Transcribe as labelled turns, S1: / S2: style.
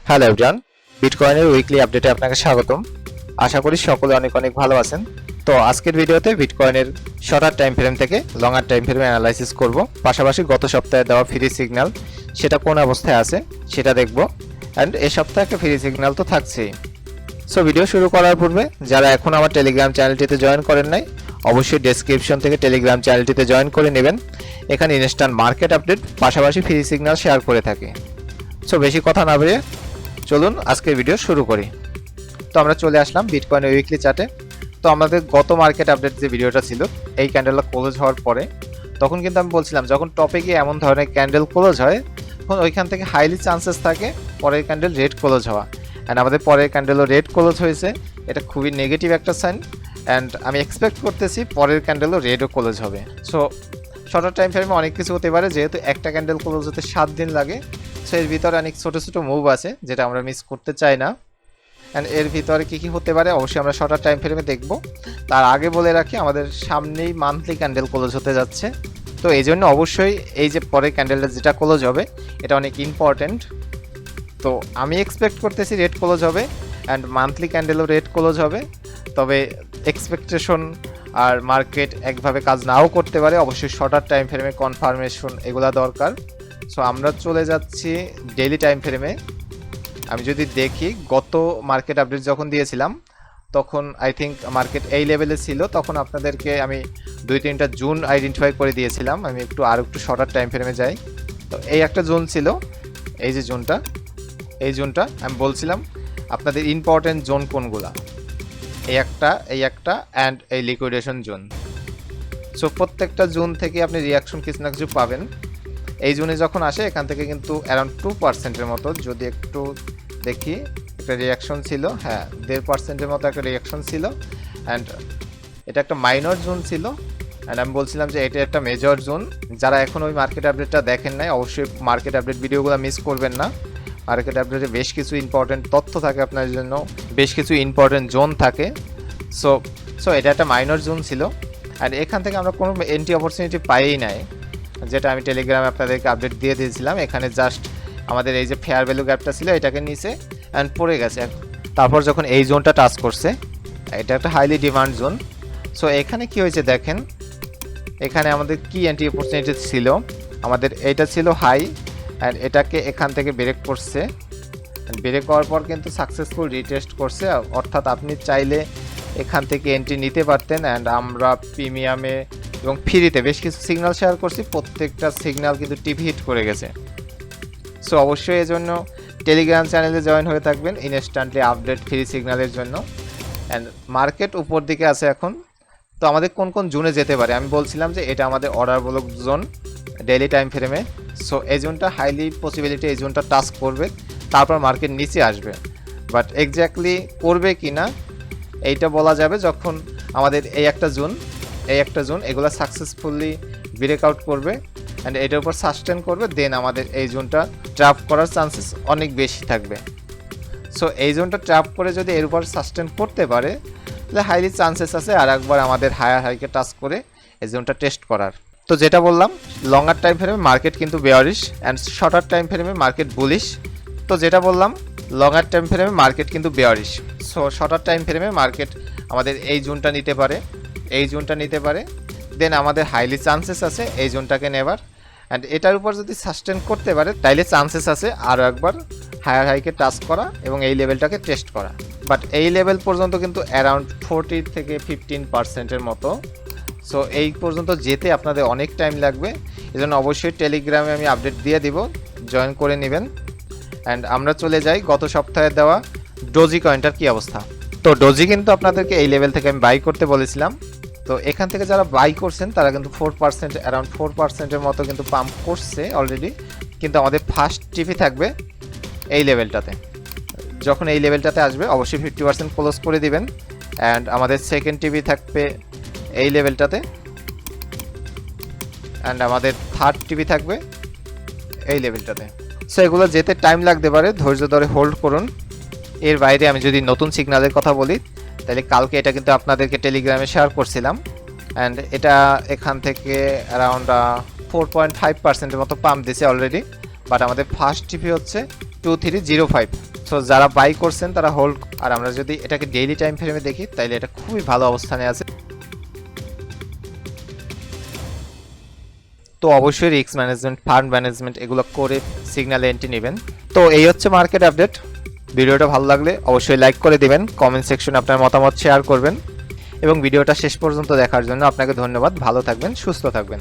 S1: Hello everyone, বিটকয়েনের weekly আপডেটে আপনাকে স্বাগতম। আশা করি সকলে অনেক অনেক ভালো আছেন। তো আজকের ভিডিওতে বিটকয়েনের শর্টার টাইম ফ্রেম থেকে লঙ্গার টাইম ফ্রেমে অ্যানালাইসিস করব, পাশাপাশি গত সপ্তাহে দেওয়া ফ্রি সিগন্যাল সেটা কোন অবস্থায় আছে সেটা দেখব, অ্যান্ড এ সপ্তাহে একটা ফ্রি সিগন্যাল তো থাকছেই। সো ভিডিও শুরু করার পূর্বে যারা এখন আমার টেলিগ্রাম চ্যানেলটিতে জয়েন করেন নাই, অবশ্যই ডেসক্রিপশন থেকে টেলিগ্রাম চ্যানেলটিতে জয়েন করে নেবেন। এখানে ইনস্ট্যান্ট মার্কেট আপডেট পাশাপাশি ফ্রি সিগন্যাল শেয়ার করে থাকি। সো বেশি কথা না বেরিয়ে চলুন আজকের ভিডিও শুরু করি। তো আমরা চলে আসলাম বিটকয়েনের উইকলি চার্টে। তো আমাদের গত মার্কেট আপডেট যে ভিডিওটা ছিল, এই ক্যান্ডেলটা ক্লোজ হওয়ার পরে তখন কিন্তু আমি বলছিলাম যখন টপে গিয়ে এমন ধরনের ক্যান্ডেল ক্লোজ হয় তখন ওইখান থেকে হাইলি চান্সেস থাকে পরের ক্যান্ডেল রেড ক্লোজ হওয়া। অ্যান্ড আমাদের পরের ক্যান্ডেলও রেড ক্লোজ হয়েছে, এটা খুবই নেগেটিভ একটা সাইন। অ্যান্ড আমি এক্সপেক্ট করতেছি পরের ক্যান্ডেলও রেডও ক্লোজ হবে। সো শর্টার টাইম ফ্রেমে অনেক কিছু হতে পারে, যেহেতু একটা ক্যান্ডেল ক্লোজ হতে 7 দিন লাগে। সো এর ভিতরে অনেক ছোটো ছোটো মুভ আছে যেটা আমরা মিস করতে চাই না। অ্যান্ড এর ভিতরে কী কী হতে পারে অবশ্যই আমরা শর্টার টাইম ফ্রেমে দেখব। তার আগে বলে রাখি, আমাদের সামনেই মান্থলি ক্যান্ডেল ক্লোজ হতে যাচ্ছে। তো এই জন্য অবশ্যই এই যে পরের ক্যান্ডেলটা যেটা ক্লোজ হবে এটা অনেক ইম্পর্ট্যান্ট। তো আমি এক্সপেক্ট করতেছি রেড ক্লোজ হবে, অ্যান্ড মান্থলি ক্যান্ডেলও রেড ক্লোজ হবে। তবে এক্সপেকটেশন আর মার্কেট একভাবে কাজ নাও করতে পারে, অবশ্যই শর্টার টাইম ফ্রেমে কনফার্মেশন এগুলা দরকার। সো আমরা চলে যাচ্ছি ডেইলি টাইম ফ্রেমে। আমি যদি দেখি গত মার্কেট আপডেট যখন দিয়েছিলাম তখন আই থিঙ্ক মার্কেট এই লেভেলে ছিল, তখন আপনাদেরকে আমি 2-3টা জোন আইডেন্টিফাই করে দিয়েছিলাম। আমি একটু শর্টার টাইম ফ্রেমে যাই। তো এই একটা জোন ছিল, এই যে জোনটা, এই জোনটা আমি বলছিলাম আপনাদের ইম্পর্টেন্ট জোন কোনগুলা, এই একটা অ্যান্ড এই লিকুইডেশন জোন। সো প্রত্যেকটা জোন থেকে আপনি রিয়াকশন কিছু না কিছু পাবেন। এই জোনে যখন আসে এখান থেকে কিন্তু অ্যারাউন্ড 2%-এর মতো, যদি একটু দেখি, একটা রিয়াকশন ছিল, হ্যাঁ 1.5%-এর মতো একটা রিয়াকশন ছিল। অ্যান্ড এটা একটা মাইনর জোন ছিল। অ্যান্ড আমি বলছিলাম যে এটা একটা মেজর জোন। যারা এখন ওই মার্কেট আপডেটটা দেখেন নাই অবশ্যই মার্কেট আপডেট ভিডিওগুলো মিস করবেন না। মার্কেট আপডেটে বেশ কিছু ইম্পর্টেন্ট তথ্য থাকে আপনার জন্য, বেশ কিছু ইম্পর্টেন্ট জোন থাকে। সো এটা একটা মাইনর জোন ছিল। অ্যান্ড এখান থেকে আমরা কোনো এন্ট্রি অপরচুনিটি পাইই নাই, যেটা আমি টেলিগ্রামে আপনাদেরকে আপডেট দিয়ে দিয়েছিলাম। এখানে জাস্ট আমাদের এই যে ফেয়ার ভ্যালু গ্যাপটা ছিল এটাকে নিচে অ্যান্ড পড়ে গেছে। তারপর যখন এই জোনটা টাচ করছে, এটা একটা হাইলি ডিমান্ড জোন। সো এখানে কি হয়েছে দেখেন, এখানে আমাদের কি এন্ট্রি অপরচুনিটি ছিল, আমাদের এইটা ছিল হাই, অ্যান্ড এটাকে এখান থেকে ব্রেক করছে। ব্রেক করার পর কিন্তু সাকসেসফুল রিটেস্ট করছে, অর্থাৎ আপনি চাইলে এখান থেকে এন্ট্রি নিতে পারতেন। অ্যান্ড আমরা প্রিমিয়ামে এবং ফ্রিতে বেশ কিছু সিগন্যাল শেয়ার করছি, প্রত্যেকটা সিগন্যাল কিন্তু টিভি হিট করে গেছে। সো অবশ্যই এই জন্য টেলিগ্রাম চ্যানেলে জয়েন হয়ে থাকবেন ইনস্ট্যান্টলি আপডেট ফ্রি সিগন্যালের জন্য। অ্যান্ড মার্কেট উপর দিকে আছে এখন। তো আমাদের কোন কোন জোনে যেতে পারে, আমি বলছিলাম যে এটা আমাদের order block zone daily time ফ্রেমে। সো এই জোনটা হাইলি পসিবিলিটি এই জোনটা টাচ করবে, তারপর মার্কেট নিচে আসবে। বাট এক্স্যাক্টলি করবে কি না এইটা বলা যাবে যখন আমাদের এই একটা জোন এগুলো সাকসেসফুলি ব্রেকআউট করবে অ্যান্ড এটার উপর সাস্টেন করবে, দেন আমাদের এই জোনটা ট্র্যাপ করার চান্সেস অনেক বেশি থাকবে। সো এই জোনটা ট্র্যাপ করে যদি এর উপর সাস্টেন করতে পারে তাহলে হাইলি চান্সেস আছে আর একবার আমাদের হায়ার হাইকে টাচ করে এই জোনটা টেস্ট করার। তো যেটা বললাম, লঙ্গার টাইম ফ্রেমে মার্কেট কিন্তু বেয়ারিশ অ্যান্ড শর্টার টাইম ফ্রেমে মার্কেট বুলিশ। তো যেটা বললাম, লঙ্গার টাইম ফ্রেমে মার্কেট কিন্তু বেয়ারিশ। সো শর্টার টাইম ফ্রেমে মার্কেট আমাদের এই জোনটা নিতে পারে, দেন আমাদের হাইলি চান্সেস আছে এই জোনটাকে নেবার। অ্যান্ড এটার উপর যদি সাস্টেন করতে পারে তাইলে চান্সেস আছে আরও একবার হায়ার হাইকে টাচ করা এবং এই লেভেলটাকে টেস্ট করা। বাট এই লেভেল পর্যন্ত কিন্তু অ্যারাউন্ড 40-15%-এর মতো। সো এই পর্যন্ত যেতে আপনাদের অনেক টাইম লাগবে, এজন্য অবশ্যই টেলিগ্রামে আমি আপডেট দিয়ে দিব, জয়েন করে নেবেন। অ্যান্ড আমরা চলে যাই গত সপ্তাহে দেওয়া ডোজি কয়েনটার কী অবস্থা। তো ডোজি কিন্তু আপনাদেরকে এই লেভেল থেকে আমি বাই করতে বলেছিলাম। তো এখান থেকে যারা বাই করছেন তারা কিন্তু 4%, অ্যারাউন্ড 4%-এর মতো কিন্তু পাম্প করছে অলরেডি। কিন্তু আমাদের ফার্স্ট টিভি থাকবে এই লেভেলটাতে, যখন এই লেভেলটাতে আসবে অবশ্যই 50% ক্লোজ করে দিবেন। অ্যান্ড আমাদের সেকেন্ড টিভি থাকবে এই লেভেলটাতে, অ্যান্ড আমাদের থার্ড টিভি থাকবে এই লেভেলটাতে। সো এগুলো যেতে টাইম লাগতে পারে, ধৈর্য ধরে হোল্ড করুন। এর বাইরে আমি যদি নতুন সিগন্যালের কথা বলি তাহলে কালকে এটা কিন্তু আপনাদেরকে টেলিগ্রামে শেয়ার করছিলাম। অ্যান্ড এটা এখান থেকে অ্যারাউন্ড 4.5%-এর মতো পাম্প দিছে অলরেডি। বাট আমাদের ফার্স্ট টিভি হচ্ছে 2305। সো যারা বাই করছেন তারা হোল্ড, আর আমরা যদি এটাকে ডেইলি টাইম ফ্রেমে দেখি তাহলে এটা খুবই ভালো অবস্থানে আছে। তো অবশ্যই রিস্ক ম্যানেজমেন্ট, ফান্ড ম্যানেজমেন্ট এগুলো করে সিগন্যালে এন্ট্রি নেবেন। তো এই হচ্ছে মার্কেট আপডেট। ভিডিওটা ভালো লাগলে অবশ্যই লাইক করে দিবেন, কমেন্ট সেকশনে আপনার মতামত শেয়ার করবেন এবং ভিডিওটা শেষ পর্যন্ত দেখার জন্য আপনাকে ধন্যবাদ। ভালো থাকবেন, সুস্থ থাকবেন।